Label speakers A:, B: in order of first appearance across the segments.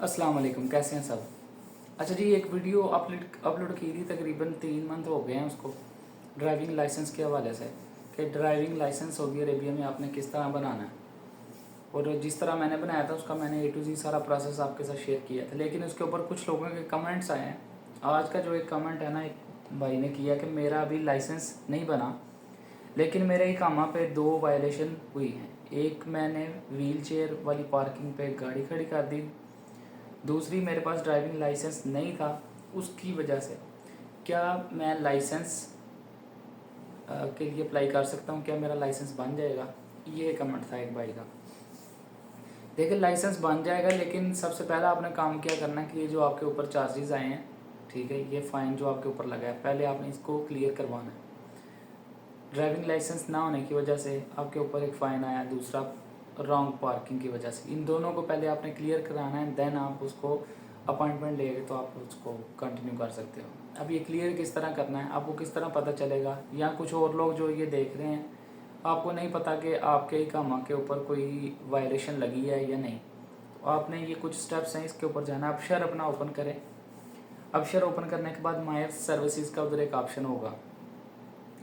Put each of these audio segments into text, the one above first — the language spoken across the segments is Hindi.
A: अस्सलाम वालेकुम, कैसे हैं सब। अच्छा जी, एक वीडियो अपलोड की थी, तकरीबन 3 मंथ हो गए हैं उसको, ड्राइविंग लाइसेंस के हवाले से कि ड्राइविंग लाइसेंस सऊदी अरेबिया में आपने किस तरह बनाना है। और जिस तरह मैंने बनाया था उसका मैंने A to Z सारा प्रोसेस आपके साथ शेयर किया था, लेकिन उसके ऊपर कुछ लोगों के कमेंट्स आए हैं। आज का जो एक कमेंट है ना, एक भाई ने किया कि मेरा अभी लाइसेंस नहीं बना, लेकिन मेरे इकामा पे 2 वायलेशन हुई हैं। एक, मैंने व्हील चेयर वाली पार्किंग पे गाड़ी खड़ी कर दी। दूसरी, मेरे पास ड्राइविंग लाइसेंस नहीं था, उसकी वजह से क्या मैं लाइसेंस के लिए अप्लाई कर सकता हूँ, क्या मेरा लाइसेंस बन जाएगा। ये कमेंट था एक भाई का। देखिए, लाइसेंस बन जाएगा, लेकिन सबसे पहला आपने काम क्या करना है कि ये जो आपके ऊपर चार्जेस आए हैं, ठीक है, ये फ़ाइन जो आपके ऊपर लगा है, पहले आपने इसको क्लियर करवाना है। ड्राइविंग लाइसेंस ना होने की वजह से आपके ऊपर एक फ़ाइन आया, दूसरा रॉन्ग पार्किंग की वजह से। इन दोनों को पहले आपने क्लियर कराना है, देन आप उसको अपॉइंटमेंट लेंगे तो आप उसको कंटिन्यू कर सकते हो। अब ये क्लियर किस तरह करना है, आपको किस तरह पता चलेगा, या कुछ और लोग जो ये देख रहे हैं आपको नहीं पता कि आपके इकामा के ऊपर कोई वायलेशन लगी है या नहीं, तो आपने ये कुछ स्टेप्स हैं, इसके ऊपर जाना है। अबशर अपना ओपन करें। अबशर ओपन करने के बाद माय सर्विसेज का उधर एक ऑप्शन होगा,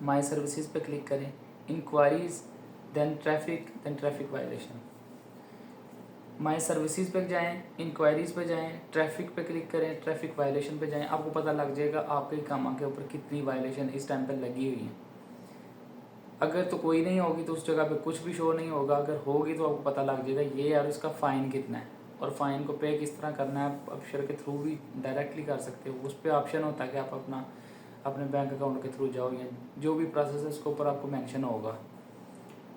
A: माय सर्विसेज पे क्लिक करें, enquiries, then traffic violation. My services पे जाएं, इंक्वायरीज पे जाएं, ट्रैफिक पे क्लिक करें, ट्रैफिक वायलेशन पे जाएं। आपको पता लग जाएगा आपके इकामा के ऊपर कितनी वायलेशन इस टाइम पे लगी हुई है। अगर तो कोई नहीं होगी तो उस जगह पे कुछ भी शो नहीं होगा, अगर होगी तो आपको पता लग जाएगा ये यार इसका फ़ाइन कितना है, और फ़ाइन को पे किस तरह करना है। आप अबशर के थ्रू भी डायरेक्टली कर सकते हो, उस पर ऑप्शन होता है कि आप अपने बैंक अकाउंट के थ्रू जाओ, या जो भी प्रोसेस है उसके ऊपर आपको मेंशन होगा,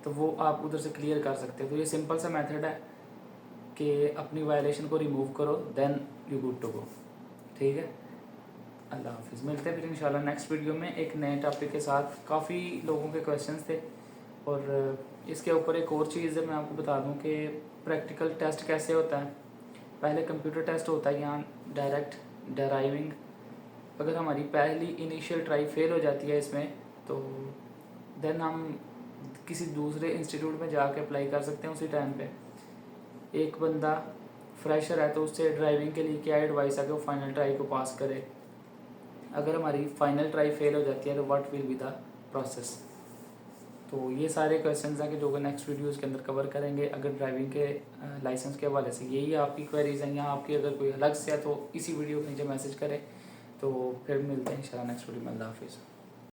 A: तो वो आप उधर से क्लियर कर सकते हो। तो ये सिंपल सा मेथड है कि अपनी वायलेशन को रिमूव करो, then you good to go. ठीक है, अल्लाह हाफिज़। मिलते हैं फिर इंशाल्लाह नेक्स्ट वीडियो में एक नए टॉपिक के साथ। काफ़ी लोगों के क्वेश्चंस थे, और इसके ऊपर एक और चीज़ है, मैं आपको बता दूं कि प्रैक्टिकल टेस्ट कैसे होता है। पहले कंप्यूटर टेस्ट होता है, यहाँ डायरेक्ट ड्राइविंग। अगर हमारी पहली इनिशियल ट्राई फेल हो जाती है इसमें, तो देन हम किसी दूसरे इंस्टीट्यूट में जाके अप्लाई कर सकते हैं उसी टाइम पे। एक बंदा फ्रेशर है तो उससे ड्राइविंग के लिए क्या एडवाइस है कि वो फाइनल ट्राई को पास करे। अगर हमारी फाइनल ट्राई फेल हो जाती है तो what will be the process. तो ये सारे क्वेश्चंस हैं कि जो नेक्स्ट वीडियोज़ के अंदर कवर करेंगे। अगर ड्राइविंग के लाइसेंस के हवाले से यही आपकी क्वेरीज हैं, या आपकी अगर कोई अलग से है तो इसी वीडियो के नीचे मैसेज करें। तो फिर मिलते हैं इंशाल्लाह नेक्स्ट वीडियो में। अल्लाह हाफिज़।